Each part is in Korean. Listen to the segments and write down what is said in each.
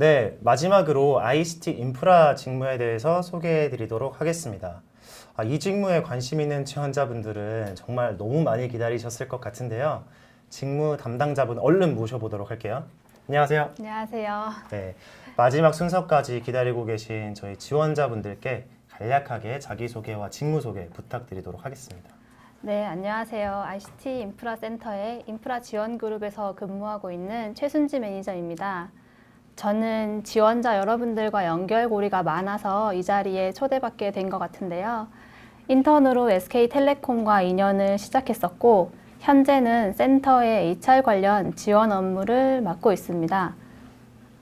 네, 마지막으로 ICT 인프라 직무에 대해서 소개해 드리도록 하겠습니다. 이 직무에 관심 있는 지원자분들은 정말 너무 많이 기다리셨을 것 같은데요. 직무 담당자분 얼른 모셔보도록 할게요. 안녕하세요. 안녕하세요. 네, 마지막 순서까지 기다리고 계신 저희 지원자분들께 간략하게 자기소개와 직무 소개 부탁드리도록 하겠습니다. 네, 안녕하세요. ICT 인프라 센터의 인프라 지원 그룹에서 근무하고 있는 최순지 매니저입니다. 저는 지원자 여러분들과 연결고리가 많아서 이 자리에 초대받게 된 것 같은데요. 인턴으로 SK텔레콤과 인연을 시작했었고 현재는 센터의 HR 관련 지원 업무를 맡고 있습니다.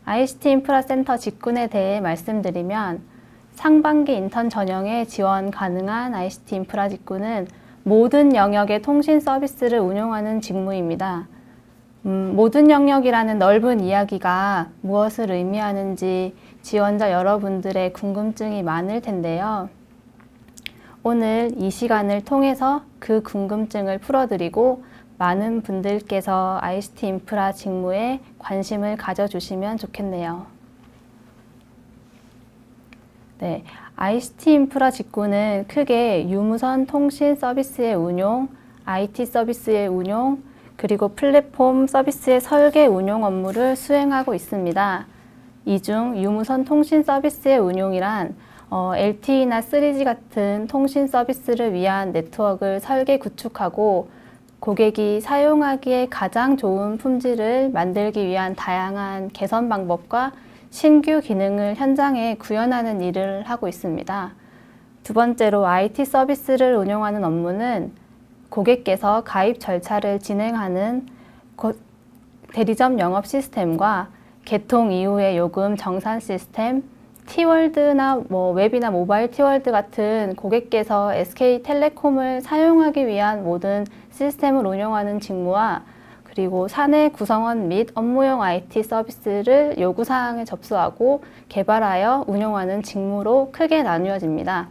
ICT 인프라 센터 직군에 대해 말씀드리면 상반기 인턴 전형에 지원 가능한 ICT 인프라 직군은 모든 영역의 통신 서비스를 운용하는 직무입니다. 모든 영역이라는 넓은 이야기가 무엇을 의미하는지 지원자 여러분들의 궁금증이 많을 텐데요. 오늘 이 시간을 통해서 그 궁금증을 풀어드리고 많은 분들께서 ICT 인프라 직무에 관심을 가져주시면 좋겠네요. 네, ICT 인프라 직구는 크게 유무선 통신 서비스의 운용, IT 서비스의 운용, 그리고 플랫폼 서비스의 설계 운용 업무를 수행하고 있습니다. 이 중 유무선 통신 서비스의 운용이란 LTE나 3G 같은 통신 서비스를 위한 네트워크를 설계 구축하고 고객이 사용하기에 가장 좋은 품질을 만들기 위한 다양한 개선 방법과 신규 기능을 현장에 구현하는 일을 하고 있습니다. 두 번째로 IT 서비스를 운용하는 업무는 고객께서 가입 절차를 진행하는 대리점 영업 시스템과 개통 이후의 요금 정산 시스템, T월드나 웹이나 모바일 T월드 같은 고객께서 SK텔레콤을 사용하기 위한 모든 시스템을 운영하는 직무와 그리고 사내 구성원 및 업무용 IT 서비스를 요구사항에 접수하고 개발하여 운영하는 직무로 크게 나누어집니다.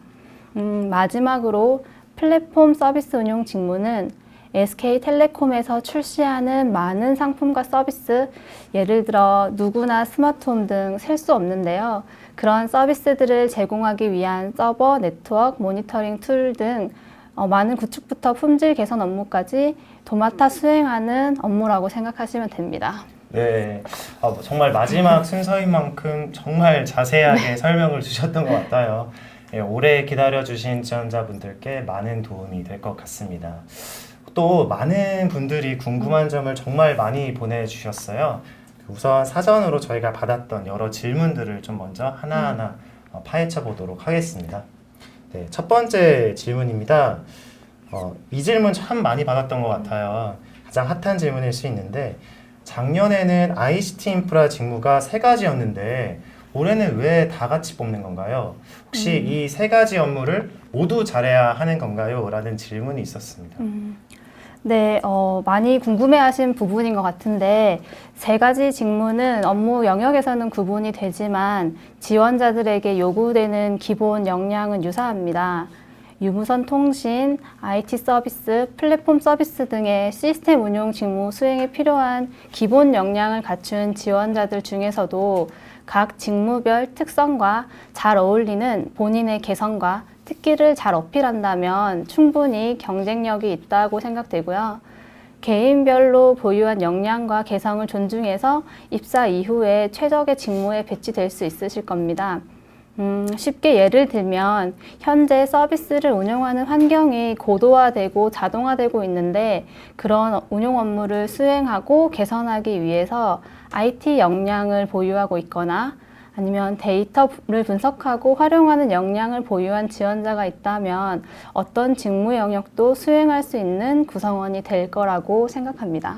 마지막으로 플랫폼 서비스 운용 직무는 SK텔레콤에서 출시하는 많은 상품과 서비스, 예를 들어 누구나 스마트홈 등 셀 수 없는데요. 그런 서비스들을 제공하기 위한 서버, 네트워크, 모니터링 툴 등 많은 구축부터 품질 개선 업무까지 도맡아 수행하는 업무라고 생각하시면 됩니다. 네, 정말 마지막 순서인 만큼 정말 자세하게 설명을 주셨던 것 같아요. 예, 오래 기다려주신 지원자분들께 많은 도움이 될 것 같습니다. 또 많은 분들이 궁금한 점을 정말 많이 보내주셨어요. 우선 사전으로 저희가 받았던 여러 질문들을 좀 먼저 하나하나 파헤쳐 보도록 하겠습니다. 네, 첫 번째 질문입니다. 이 질문 참 많이 받았던 것 같아요. 가장 핫한 질문일 수 있는데 작년에는 ICT 인프라 직무가 3가지였는데 올해는 왜 다 같이 뽑는 건가요? 혹시 이 3가지 업무를 모두 잘해야 하는 건가요? 라는 질문이 있었습니다. 네, 많이 궁금해하신 부분인 것 같은데 3가지 직무는 업무 영역에서는 구분이 되지만 지원자들에게 요구되는 기본 역량은 유사합니다. 유무선 통신, IT 서비스, 플랫폼 서비스 등의 시스템 운용 직무 수행에 필요한 기본 역량을 갖춘 지원자들 중에서도 각 직무별 특성과 잘 어울리는 본인의 개성과 특기를 잘 어필한다면 충분히 경쟁력이 있다고 생각되고요. 개인별로 보유한 역량과 개성을 존중해서 입사 이후에 최적의 직무에 배치될 수 있으실 겁니다. 쉽게 예를 들면 현재 서비스를 운영하는 환경이 고도화되고 자동화되고 있는데 그런 운용 업무를 수행하고 개선하기 위해서 IT 역량을 보유하고 있거나 아니면 데이터를 분석하고 활용하는 역량을 보유한 지원자가 있다면 어떤 직무 영역도 수행할 수 있는 구성원이 될 거라고 생각합니다.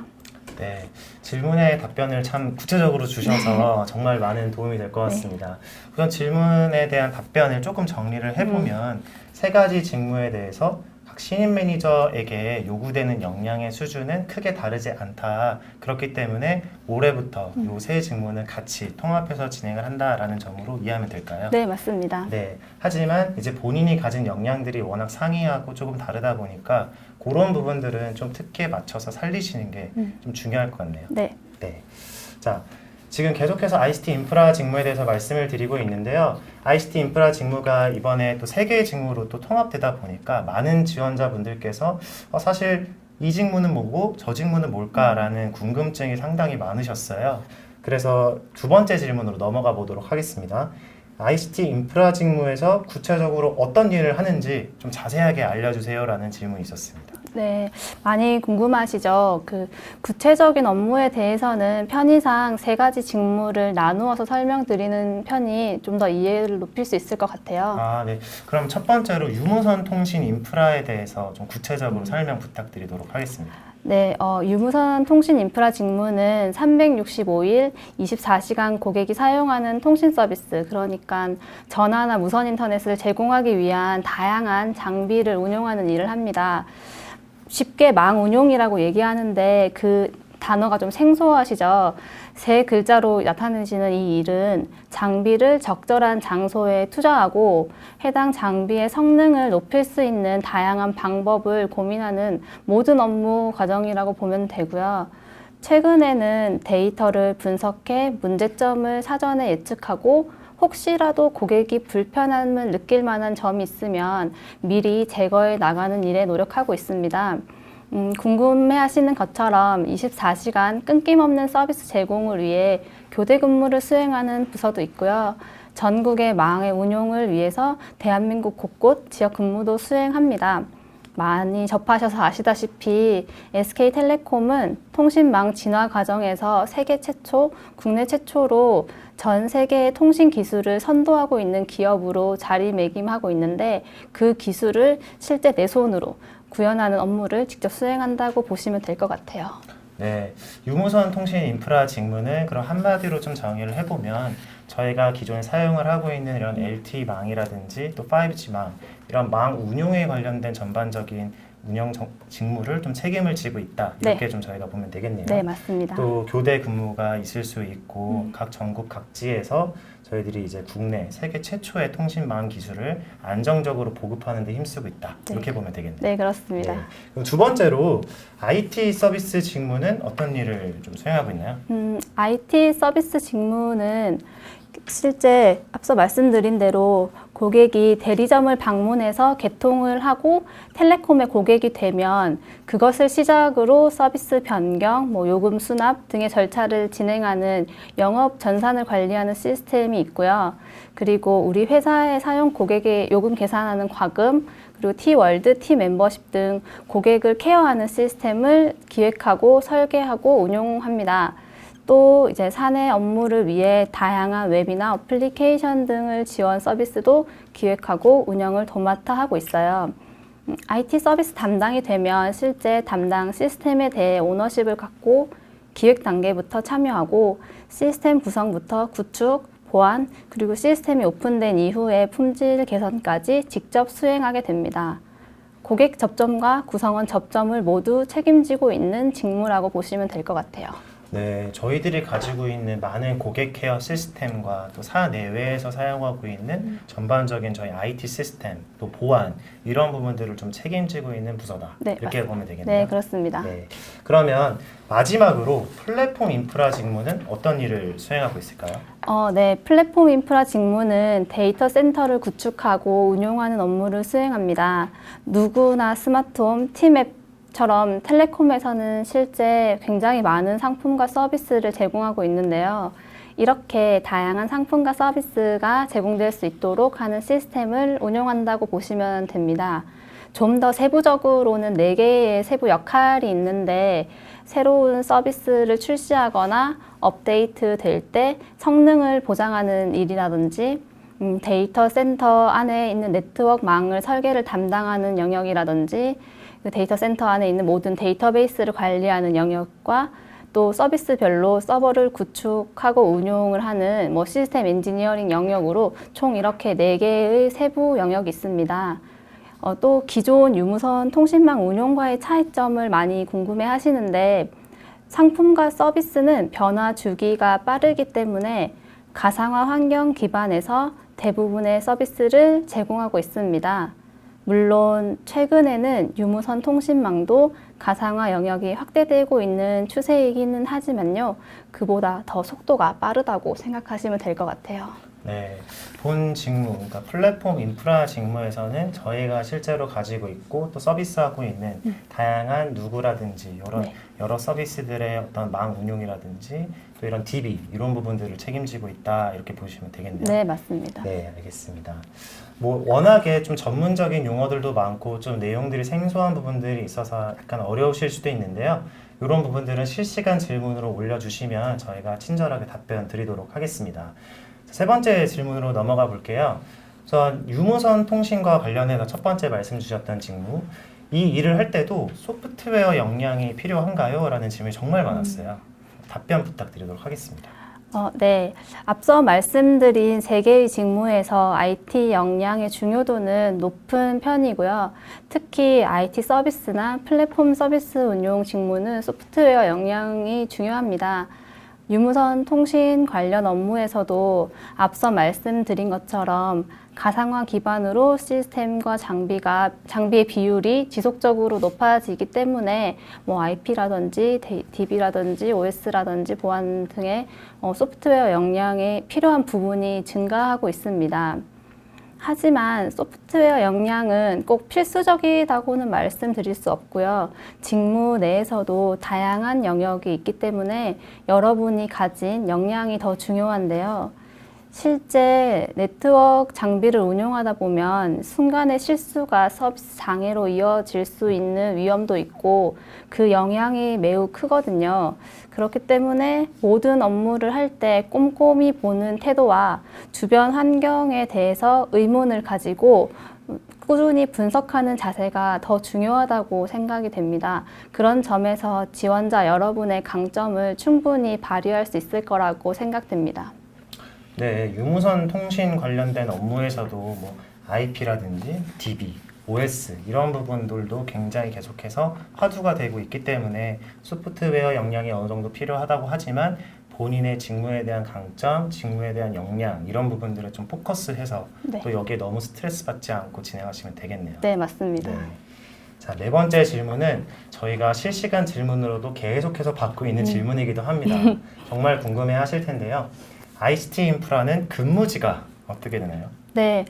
네, 질문에 답변을 참 구체적으로 주셔서 정말 많은 도움이 될 것 같습니다. 우선 질문에 대한 답변을 조금 정리를 해보면 3가지 직무에 대해서 각 신임 매니저에게 요구되는 역량의 수준은 크게 다르지 않다. 그렇기 때문에 올해부터 이 3직무는 같이 통합해서 진행을 한다라는 점으로 이해하면 될까요? 네, 맞습니다. 네, 하지만 이제 본인이 가진 역량들이 워낙 상이하고 조금 다르다 보니까 그런 부분들은 좀 특기에 맞춰서 살리시는 게 좀 중요할 것 같네요. 네. 네. 자, 지금 계속해서 ICT 인프라 직무에 대해서 말씀을 드리고 있는데요. ICT 인프라 직무가 이번에 또 3개의 직무로 또 통합되다 보니까 많은 지원자분들께서 사실 이 직무는 뭐고 저 직무는 뭘까라는 궁금증이 상당히 많으셨어요. 그래서 두 번째 질문으로 넘어가 보도록 하겠습니다. ICT 인프라 직무에서 구체적으로 어떤 일을 하는지 좀 자세하게 알려주세요라는 질문이 있었습니다. 네, 많이 궁금하시죠? 구체적인 업무에 대해서는 편의상 3가지 직무를 나누어서 설명드리는 편이 좀 더 이해를 높일 수 있을 것 같아요. 네. 그럼 첫 번째로 유무선 통신 인프라에 대해서 좀 구체적으로 설명 부탁드리도록 하겠습니다. 네, 유무선 통신 인프라 직무는 365일 24시간 고객이 사용하는 통신 서비스, 그러니까 전화나 무선 인터넷을 제공하기 위한 다양한 장비를 운용하는 일을 합니다. 쉽게 망 운용이라고 얘기하는데 그 단어가 좀 생소하시죠? 3글자로 나타내시는 이 일은 장비를 적절한 장소에 투자하고 해당 장비의 성능을 높일 수 있는 다양한 방법을 고민하는 모든 업무 과정이라고 보면 되고요. 최근에는 데이터를 분석해 문제점을 사전에 예측하고 혹시라도 고객이 불편함을 느낄 만한 점이 있으면 미리 제거해 나가는 일에 노력하고 있습니다. 궁금해 하시는 것처럼 24시간 끊김없는 서비스 제공을 위해 교대 근무를 수행하는 부서도 있고요. 전국의 망의 운용을 위해서 대한민국 곳곳 지역 근무도 수행합니다. 많이 접하셔서 아시다시피 SK텔레콤은 통신망 진화 과정에서 세계 최초, 국내 최초로 전 세계의 통신 기술을 선도하고 있는 기업으로 자리매김하고 있는데 그 기술을 실제 내 손으로 구현하는 업무를 직접 수행한다고 보시면 될 것 같아요. 네, 유무선 통신 인프라 직무는 그럼 한마디로 좀 정의를 해보면 저희가 기존에 사용을 하고 있는 이런 LTE망이라든지 또 5G망 이런 망 운용에 관련된 전반적인 운영 직무를 좀 책임을 지고 있다 이렇게 좀 저희가 보면 되겠네요. 네, 맞습니다. 또 교대 근무가 있을 수 있고 각 전국 각지에서 저희들이 이제 국내 세계 최초의 통신망 기술을 안정적으로 보급하는 데 힘쓰고 있다 이렇게 보면 되겠네요. 네, 그렇습니다. 네. 그럼 두 번째로 IT 서비스 직무는 어떤 일을 좀 수행하고 있나요? IT 서비스 직무는 실제 앞서 말씀드린 대로 고객이 대리점을 방문해서 개통을 하고 텔레콤의 고객이 되면 그것을 시작으로 서비스 변경, 요금 수납 등의 절차를 진행하는 영업 전산을 관리하는 시스템이 있고요. 그리고 우리 회사의 사용 고객의 요금 계산하는 과금, 그리고 T월드, T멤버십 등 고객을 케어하는 시스템을 기획하고 설계하고 운용합니다. 또 이제 사내 업무를 위해 다양한 웹이나 어플리케이션 등을 지원 서비스도 기획하고 운영을 도맡아 하고 있어요. IT 서비스 담당이 되면 실제 담당 시스템에 대해 오너십을 갖고 기획 단계부터 참여하고 시스템 구성부터 구축, 보안, 그리고 시스템이 오픈된 이후에 품질 개선까지 직접 수행하게 됩니다. 고객 접점과 구성원 접점을 모두 책임지고 있는 직무라고 보시면 될 것 같아요. 네, 저희들이 가지고 있는 많은 고객 케어 시스템과 또 사내외에서 사용하고 있는 전반적인 저희 IT 시스템, 또 보안 이런 부분들을 좀 책임지고 있는 부서다. 네, 이렇게 보면 되겠네요. 네, 그렇습니다. 네, 그러면 마지막으로 플랫폼 인프라 직무는 어떤 일을 수행하고 있을까요? 네, 플랫폼 인프라 직무는 데이터 센터를 구축하고 운용하는 업무를 수행합니다. 누구나 스마트홈, 티맵 처럼 텔레콤에서는 실제 굉장히 많은 상품과 서비스를 제공하고 있는데요. 이렇게 다양한 상품과 서비스가 제공될 수 있도록 하는 시스템을 운용한다고 보시면 됩니다. 좀 더 세부적으로는 4개의 세부 역할이 있는데 새로운 서비스를 출시하거나 업데이트 될 때 성능을 보장하는 일이라든지 데이터 센터 안에 있는 네트워크망을 설계를 담당하는 영역이라든지 그 데이터 센터 안에 있는 모든 데이터베이스를 관리하는 영역과 또 서비스별로 서버를 구축하고 운용을 하는 시스템 엔지니어링 영역으로 총 이렇게 4개의 세부 영역이 있습니다. 또 기존 유무선 통신망 운용과의 차이점을 많이 궁금해 하시는데 상품과 서비스는 변화 주기가 빠르기 때문에 가상화 환경 기반에서 대부분의 서비스를 제공하고 있습니다. 물론 최근에는 유무선 통신망도 가상화 영역이 확대되고 있는 추세이기는 하지만요. 그보다 더 속도가 빠르다고 생각하시면 될 것 같아요. 네, 본 직무, 그러니까 플랫폼 인프라 직무에서는 저희가 실제로 가지고 있고 또 서비스하고 있는 다양한 누구라든지 이런 네. 여러 서비스들의 어떤 망 운용이라든지 또 이런 DB 이런 부분들을 책임지고 있다 이렇게 보시면 되겠네요. 네, 맞습니다. 네, 알겠습니다. 뭐 워낙에 좀 전문적인 용어들도 많고 좀 내용들이 생소한 부분들이 있어서 약간 어려우실 수도 있는데요. 이런 부분들은 실시간 질문으로 올려주시면 저희가 친절하게 답변 드리도록 하겠습니다. 세 번째 질문으로 넘어가 볼게요. 우선 유무선 통신과 관련해서 첫 번째 말씀 주셨던 직무, 이 일을 할 때도 소프트웨어 역량이 필요한가요? 라는 질문이 정말 많았어요. 답변 부탁드리도록 하겠습니다. 네. 앞서 말씀드린 세 개의 직무에서 IT 역량의 중요도는 높은 편이고요. 특히 IT 서비스나 플랫폼 서비스 운용 직무는 소프트웨어 역량이 중요합니다. 유무선 통신 관련 업무에서도 앞서 말씀드린 것처럼 가상화 기반으로 시스템과 장비의 비율이 지속적으로 높아지기 때문에 뭐 IP라든지 DB라든지 OS라든지 보안 등의 소프트웨어 역량이 필요한 부분이 증가하고 있습니다. 하지만 소프트웨어 역량은 꼭 필수적이라고는 말씀드릴 수 없고요. 직무 내에서도 다양한 영역이 있기 때문에 여러분이 가진 역량이 더 중요한데요. 실제 네트워크 장비를 운용하다 보면 순간의 실수가 서비스 장애로 이어질 수 있는 위험도 있고 그 영향이 매우 크거든요. 그렇기 때문에 모든 업무를 할 때 꼼꼼히 보는 태도와 주변 환경에 대해서 의문을 가지고 꾸준히 분석하는 자세가 더 중요하다고 생각이 됩니다. 그런 점에서 지원자 여러분의 강점을 충분히 발휘할 수 있을 거라고 생각됩니다. 네, 유무선 통신 관련된 업무에서도 뭐 IP라든지 DB, OS 이런 부분들도 굉장히 계속해서 화두가 되고 있기 때문에 소프트웨어 역량이 어느 정도 필요하다고 하지만 본인의 직무에 대한 강점, 직무에 대한 역량 이런 부분들을 좀 포커스해서 네. 또 여기에 너무 스트레스 받지 않고 진행하시면 되겠네요. 네, 맞습니다. 네. 자, 네 번째 질문은 저희가 실시간 질문으로도 계속해서 받고 있는 질문이기도 합니다. 정말 궁금해 하실 텐데요. ICT 인프라는 근무지가 어떻게 되나요? 네,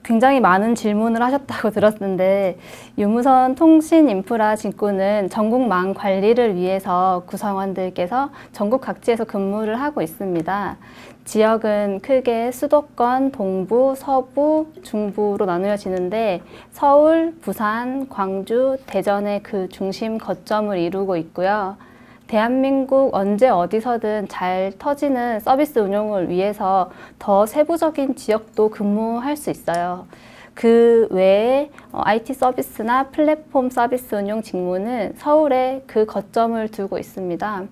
굉장히 많은 질문을 하셨다고 들었는데 유무선 통신 인프라 직구는 전국망 관리를 위해서 구성원들께서 전국 각지에서 근무를 하고 있습니다. 지역은 크게 수도권, 동부, 서부, 중부로 나누어지는데 서울, 부산, 광주, 대전의 그 중심 거점을 이루고 있고요. 대한민국 언제 어디서든 잘 터지는 서비스 운용을 위해서 더 세부적인 지역도 근무할 수 있어요. 그 외에 IT 서비스나 플랫폼 서비스 운용 직무는 서울에 그 거점을 두고 있습니다.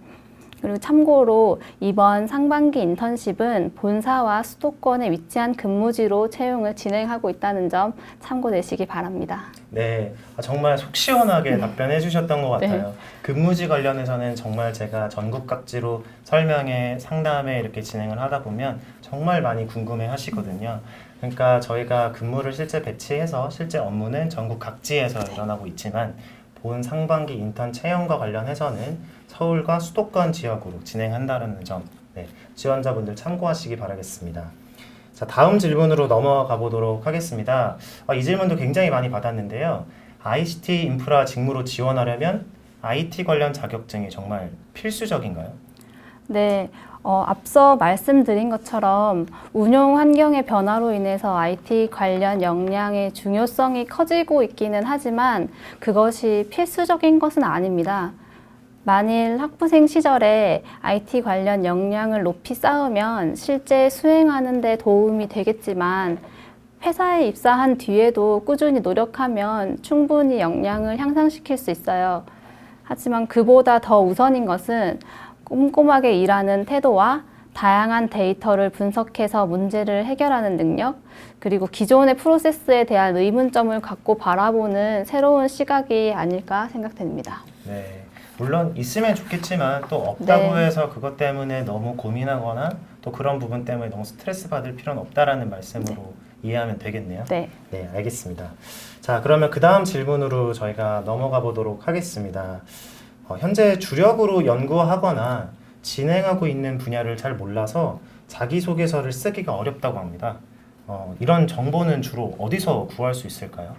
그리고 참고로 이번 상반기 인턴십은 본사와 수도권에 위치한 근무지로 채용을 진행하고 있다는 점 참고되시기 바랍니다. 네, 정말 속 시원하게 답변해 주셨던 것 같아요. 네. 근무지 관련해서는 정말 제가 전국 각지로 설명회, 상담회 이렇게 진행을 하다 보면 정말 많이 궁금해 하시거든요. 그러니까 저희가 근무를 실제 배치해서 실제 업무는 전국 각지에서 일어나고 있지만 본 상반기 인턴 채용과 관련해서는 서울과 수도권 지역으로 진행한다는 점, 네, 지원자분들 참고하시기 바라겠습니다. 자, 다음 질문으로 넘어가 보도록 하겠습니다. 이 질문도 굉장히 많이 받았는데요. ICT 인프라 직무로 지원하려면 IT 관련 자격증이 정말 필수적인가요? 네, 앞서 말씀드린 것처럼 운용 환경의 변화로 인해서 IT 관련 역량의 중요성이 커지고 있기는 하지만 그것이 필수적인 것은 아닙니다. 만일 학부생 시절에 IT 관련 역량을 높이 쌓으면 실제 수행하는 데 도움이 되겠지만 회사에 입사한 뒤에도 꾸준히 노력하면 충분히 역량을 향상시킬 수 있어요. 하지만 그보다 더 우선인 것은 꼼꼼하게 일하는 태도와 다양한 데이터를 분석해서 문제를 해결하는 능력, 그리고 기존의 프로세스에 대한 의문점을 갖고 바라보는 새로운 시각이 아닐까 생각됩니다. 네. 물론 있으면 좋겠지만 또 없다고 네. 해서 그것 때문에 너무 고민하거나 또 그런 부분 때문에 너무 스트레스 받을 필요는 없다라는 말씀으로 이해하면 되겠네요. 네. 네, 알겠습니다. 자, 그러면 그 다음 질문으로 저희가 넘어가 보도록 하겠습니다. 현재 주력으로 연구하거나 진행하고 있는 분야를 잘 몰라서 자기소개서를 쓰기가 어렵다고 합니다. 이런 정보는 주로 어디서 구할 수 있을까요?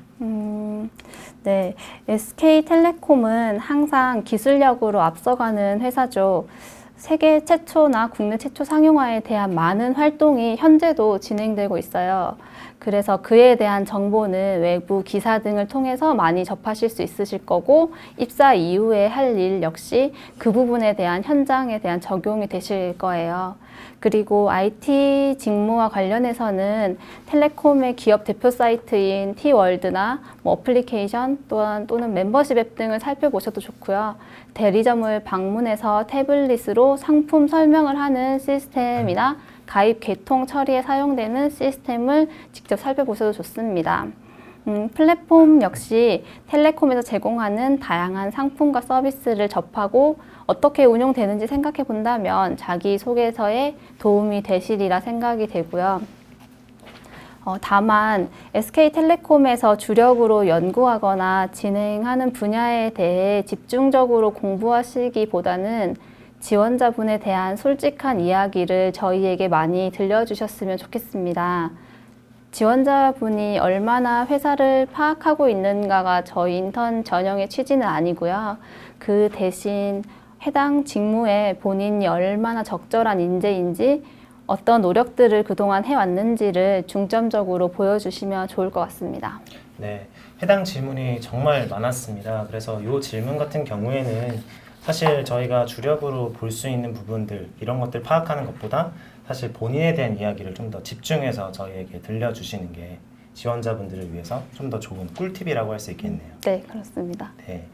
네. SK텔레콤은 항상 기술력으로 앞서가는 회사죠. 세계 최초나 국내 최초 상용화에 대한 많은 활동이 현재도 진행되고 있어요. 그래서 그에 대한 정보는 외부 기사 등을 통해서 많이 접하실 수 있으실 거고, 입사 이후에 할 일 역시 그 부분에 대한 현장에 대한 적용이 되실 거예요. 그리고 IT 직무와 관련해서는 텔레콤의 기업 대표 사이트인 T월드나 어플리케이션 또는 멤버십 앱 등을 살펴보셔도 좋고요. 대리점을 방문해서 태블릿으로 상품 설명을 하는 시스템이나 가입 개통 처리에 사용되는 시스템을 직접 살펴보셔도 좋습니다. 플랫폼 역시 텔레콤에서 제공하는 다양한 상품과 서비스를 접하고 어떻게 운용되는지 생각해 본다면 자기소개서에 도움이 되시리라 생각이 되고요. 다만 SK텔레콤에서 주력으로 연구하거나 진행하는 분야에 대해 집중적으로 공부하시기보다는 지원자분에 대한 솔직한 이야기를 저희에게 많이 들려주셨으면 좋겠습니다. 지원자분이 얼마나 회사를 파악하고 있는가가 저희 인턴 전형의 취지는 아니고요. 그 대신 해당 직무에 본인이 얼마나 적절한 인재인지, 어떤 노력들을 그동안 해왔는지를 중점적으로 보여주시면 좋을 것 같습니다. 네, 해당 질문이 정말 많았습니다. 그래서 이 질문 같은 경우에는 사실 저희가 주력으로 볼 수 있는 부분들, 이런 것들 파악하는 것보다 사실 본인에 대한 이야기를 좀 더 집중해서 저희에게 들려주시는 게 지원자분들을 위해서 좀 더 좋은 꿀팁이라고 할 수 있겠네요. 네, 그렇습니다. 네.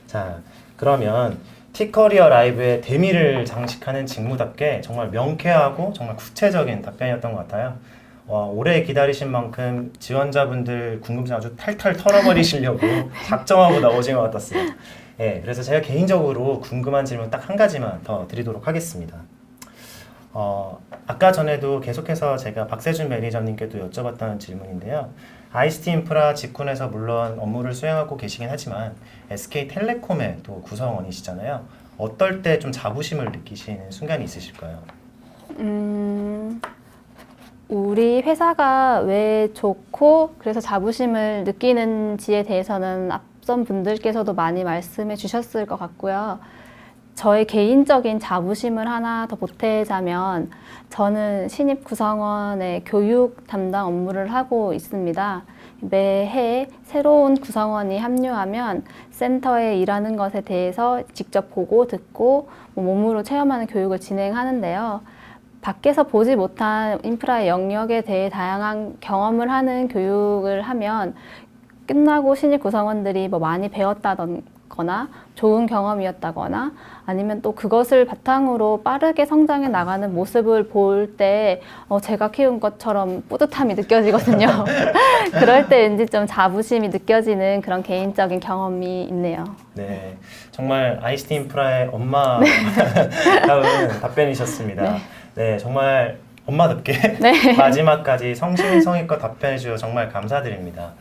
자, 그러면 티커리어 라이브의 대미를 장식하는 직무답게 정말 명쾌하고 정말 구체적인 답변이었던 것 같아요. 오래 기다리신 만큼 지원자분들 궁금증 아주 탈탈 털어버리시려고 작정하고 나오신 것 같았어요. 네, 그래서 제가 개인적으로 궁금한 질문 딱 한 가지만 더 드리도록 하겠습니다. 아까 전에도 계속해서 제가 박세준 매니저님께도 여쭤봤던 질문인데요. ICT 인프라 직군에서 물론 업무를 수행하고 계시긴 하지만 SK텔레콤의 또 구성원이시잖아요. 어떨 때 좀 자부심을 느끼시는 순간이 있으실까요? 우리 회사가 왜 좋고 그래서 자부심을 느끼는지에 대해서는 앞선 분들께서도 많이 말씀해 주셨을 것 같고요. 저의 개인적인 자부심을 하나 더 보태자면 저는 신입 구성원의 교육 담당 업무를 하고 있습니다. 매해 새로운 구성원이 합류하면 센터에 일하는 것에 대해서 직접 보고 듣고 몸으로 체험하는 교육을 진행하는데요. 밖에서 보지 못한 인프라의 영역에 대해 다양한 경험을 하는 교육을 하면 끝나고 신입 구성원들이 많이 배웠다거나 좋은 경험이었다거나 아니면 또 그것을 바탕으로 빠르게 성장해 나가는 모습을 볼 때 제가 키운 것처럼 뿌듯함이 느껴지거든요. 그럴 때 왠지 좀 자부심이 느껴지는 그런 개인적인 경험이 있네요. 네, 정말 ICT 인프라의 엄마 다운 답변이셨습니다. 네. 네, 정말 엄마답게 네. 마지막까지 성심성의껏 답변해 주셔서 정말 감사드립니다.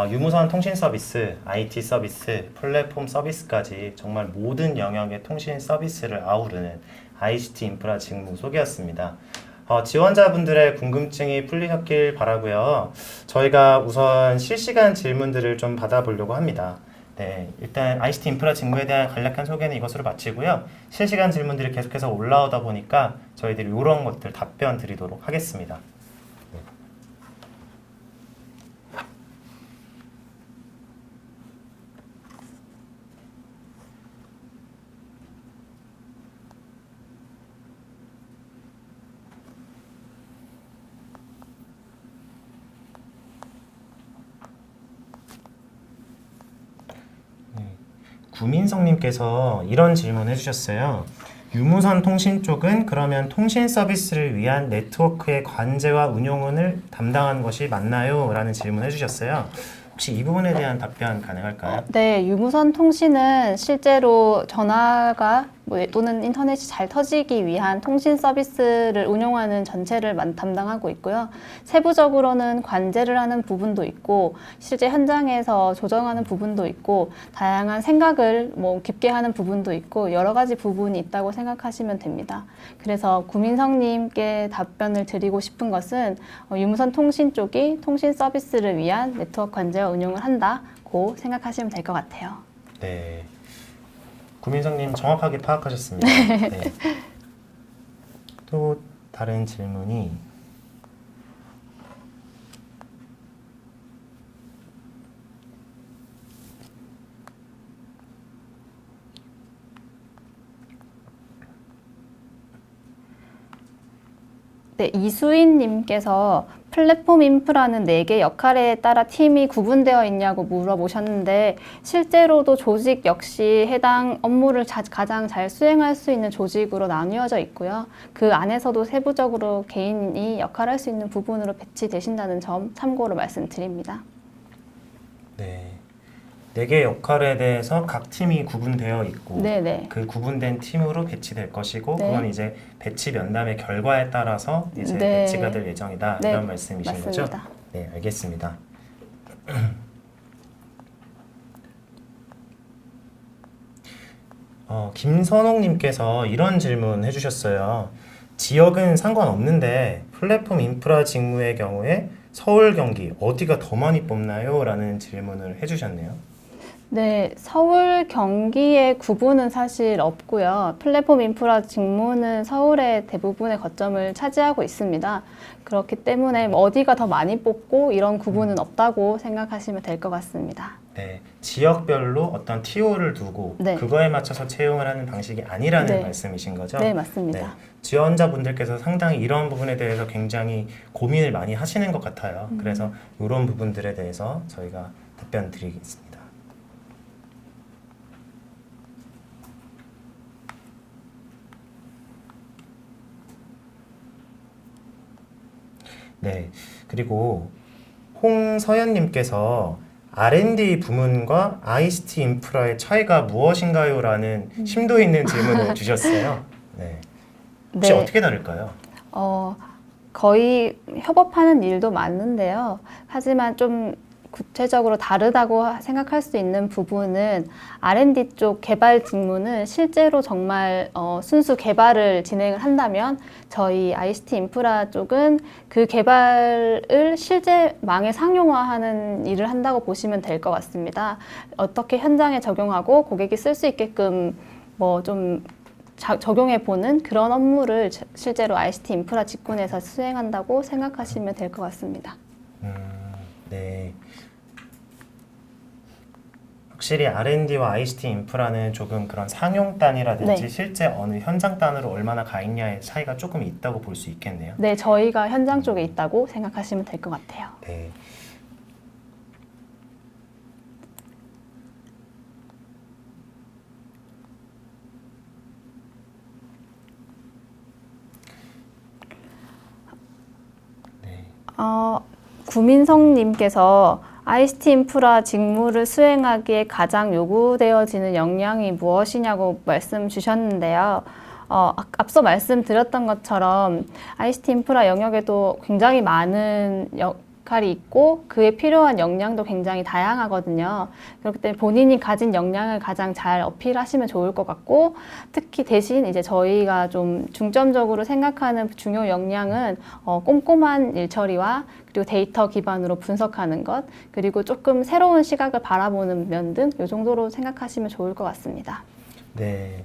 유무선 통신 서비스, IT 서비스, 플랫폼 서비스까지 정말 모든 영역의 통신 서비스를 아우르는 ICT 인프라 직무 소개였습니다. 지원자분들의 궁금증이 풀리셨길 바라고요. 저희가 우선 실시간 질문들을 좀 받아보려고 합니다. 네, 일단 ICT 인프라 직무에 대한 간략한 소개는 이것으로 마치고요. 실시간 질문들이 계속해서 올라오다 보니까 저희들이 이런 것들 답변 드리도록 하겠습니다. 구민성님께서 이런 질문 해주셨어요. 유무선 통신 쪽은 그러면 통신 서비스를 위한 네트워크의 관제와 운용을 담당하는 것이 맞나요? 라는 질문 해주셨어요. 혹시 이 부분에 대한 답변 가능할까요? 네, 유무선 통신은 실제로 전화가 또는 인터넷이 잘 터지기 위한 통신 서비스를 운용하는 전체를 담당하고 있고요. 세부적으로는 관제를 하는 부분도 있고 실제 현장에서 조정하는 부분도 있고 다양한 생각을 깊게 하는 부분도 있고 여러 가지 부분이 있다고 생각하시면 됩니다. 그래서 구민성님께 답변을 드리고 싶은 것은 유무선 통신 쪽이 통신 서비스를 위한 네트워크 관제와 운용을 한다고 생각하시면 될 것 같아요. 네. 구민성님 정확하게 파악하셨습니다. 네. 또 다른 질문이 네, 이수인님께서 플랫폼 인프라는 4개 역할에 따라 팀이 구분되어 있냐고 물어보셨는데 실제로도 조직 역시 해당 업무를 가장 잘 수행할 수 있는 조직으로 나뉘어져 있고요. 그 안에서도 세부적으로 개인이 역할을 할 수 있는 부분으로 배치되신다는 점 참고로 말씀드립니다. 네. 4개 역할에 대해서 각 팀이 구분되어 있고 네네. 그 구분된 팀으로 배치될 것이고 네. 그건 이제 배치 면담의 결과에 따라서 이제 네. 배치가 될 예정이다 네. 이런 말씀이신 맞습니다. 거죠? 네, 알겠습니다. 김선홍님께서 이런 질문 해주셨어요. 지역은 상관없는데 플랫폼 인프라 직무의 경우에 서울, 경기 어디가 더 많이 뽑나요? 라는 질문을 해주셨네요. 네, 서울, 경기의 구분은 사실 없고요. 플랫폼 인프라 직무는 서울의 대부분의 거점을 차지하고 있습니다. 그렇기 때문에 어디가 더 많이 뽑고 이런 구분은 없다고 생각하시면 될 것 같습니다. 네, 지역별로 어떤 TO를 두고 네. 그거에 맞춰서 채용을 하는 방식이 아니라는 네. 말씀이신 거죠? 네, 맞습니다. 지원자분들께서 상당히 이런 부분에 대해서 굉장히 고민을 많이 하시는 것 같아요. 그래서 이런 부분들에 대해서 저희가 답변 드리겠습니다. 네, 그리고 홍서연님께서 R&D 부문과 ICT 인프라의 차이가 무엇인가요? 라는 심도 있는 질문을 주셨어요. 네. 혹시 네. 어떻게 다를까요? 거의 협업하는 일도 많은데요. 하지만 좀 구체적으로 다르다고 생각할 수 있는 부분은 R&D 쪽 개발 직무는 실제로 정말 순수 개발을 진행을 한다면 저희 ICT 인프라 쪽은 그 개발을 실제망에 상용화하는 일을 한다고 보시면 될 것 같습니다. 어떻게 현장에 적용하고 고객이 쓸 수 있게끔 좀 적용해 보는 그런 업무를 실제로 ICT 인프라 직군에서 수행한다고 생각하시면 될 것 같습니다. 네. 확실히 R&D와 ICT 인프라는 조금 그런 상용 단이라든지 네. 실제 어느 현장 단으로 얼마나 가 있냐의 차이가 조금 있다고 볼 수 있겠네요. 네, 저희가 현장 쪽에 있다고 생각하시면 될 것 같아요. 네. 구민성님께서 ICT 인프라 직무를 수행하기에 가장 요구되어지는 역량이 무엇이냐고 말씀 주셨는데요. 앞서 말씀드렸던 것처럼 ICT 인프라 영역에도 굉장히 많은 역할이 있고 그에 필요한 역량도 굉장히 다양하거든요. 그렇기 때문에 본인이 가진 역량을 가장 잘 어필하시면 좋을 것 같고 특히 대신 이제 저희가 좀 중점적으로 생각하는 중요 역량은 꼼꼼한 일 처리와 그리고 데이터 기반으로 분석하는 것 그리고 조금 새로운 시각을 바라보는 면 등 이 정도로 생각하시면 좋을 것 같습니다. 네.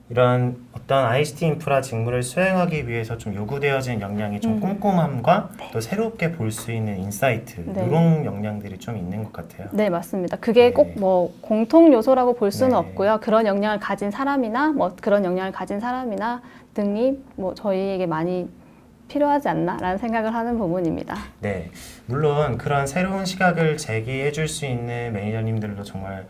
이런 어떤 ICT 인프라 직무를 수행하기 위해서 좀 요구되어진 역량이 좀 꼼꼼함과 네. 또 새롭게 볼 수 있는 인사이트 네. 이런 역량들이 좀 있는 것 같아요. 네, 맞습니다. 그게 네. 꼭 공통 요소라고 볼 수는 네. 없고요. 그런 역량을 가진 사람이나 그런 역량을 가진 사람이나 등이 저희에게 많이 필요하지 않나라는 생각을 하는 부분입니다. 네, 물론 그런 새로운 시각을 제기해 줄 수 있는 매니저님들도 정말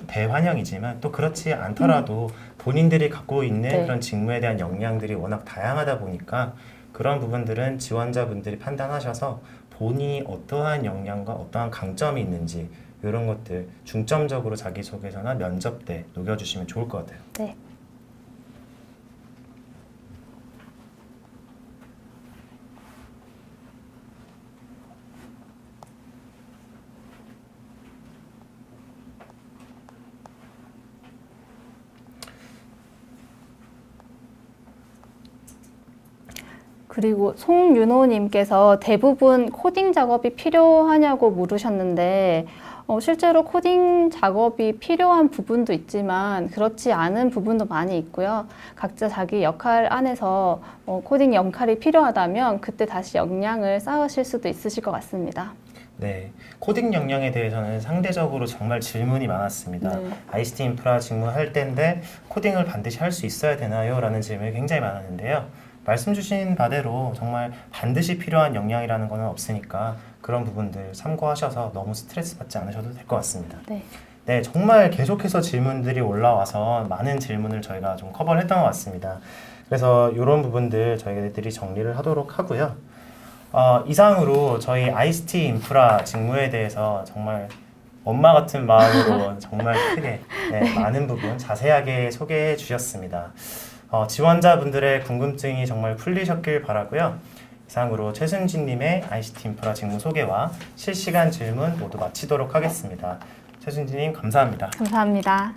대환영이지만 또 그렇지 않더라도 본인들이 갖고 있는 네. 그런 직무에 대한 역량들이 워낙 다양하다 보니까 그런 부분들은 지원자분들이 판단하셔서 본인이 어떠한 역량과 어떠한 강점이 있는지 이런 것들 중점적으로 자기소개서나 면접 때 녹여주시면 좋을 것 같아요. 네, 그리고 송윤호님께서 대부분 코딩 작업이 필요하냐고 물으셨는데 실제로 코딩 작업이 필요한 부분도 있지만 그렇지 않은 부분도 많이 있고요. 각자 자기 역할 안에서 코딩 역할이 필요하다면 그때 다시 역량을 쌓으실 수도 있으실 것 같습니다. 네, 코딩 역량에 대해서는 상대적으로 정말 질문이 많았습니다. 네. ICT 인프라 직무할 때인데 코딩을 반드시 할 수 있어야 되나요? 라는 질문이 굉장히 많았는데요. 말씀 주신 바대로 정말 반드시 필요한 역량이라는 것은 없으니까 그런 부분들 참고하셔서 너무 스트레스 받지 않으셔도 될 것 같습니다. 네. 네, 정말 계속해서 질문들이 올라와서 많은 질문을 저희가 좀 커버를 했던 것 같습니다. 그래서 이런 부분들 저희들이 정리를 하도록 하고요. 이상으로 저희 ICT 인프라 직무에 대해서 정말 엄마 같은 마음으로 정말 크게 많은 부분 자세하게 소개해 주셨습니다. 지원자분들의 궁금증이 정말 풀리셨길 바라고요. 이상으로 최순진님의 ICT 인프라 직무 소개와 실시간 질문 모두 마치도록 하겠습니다. 최순진님 감사합니다. 감사합니다.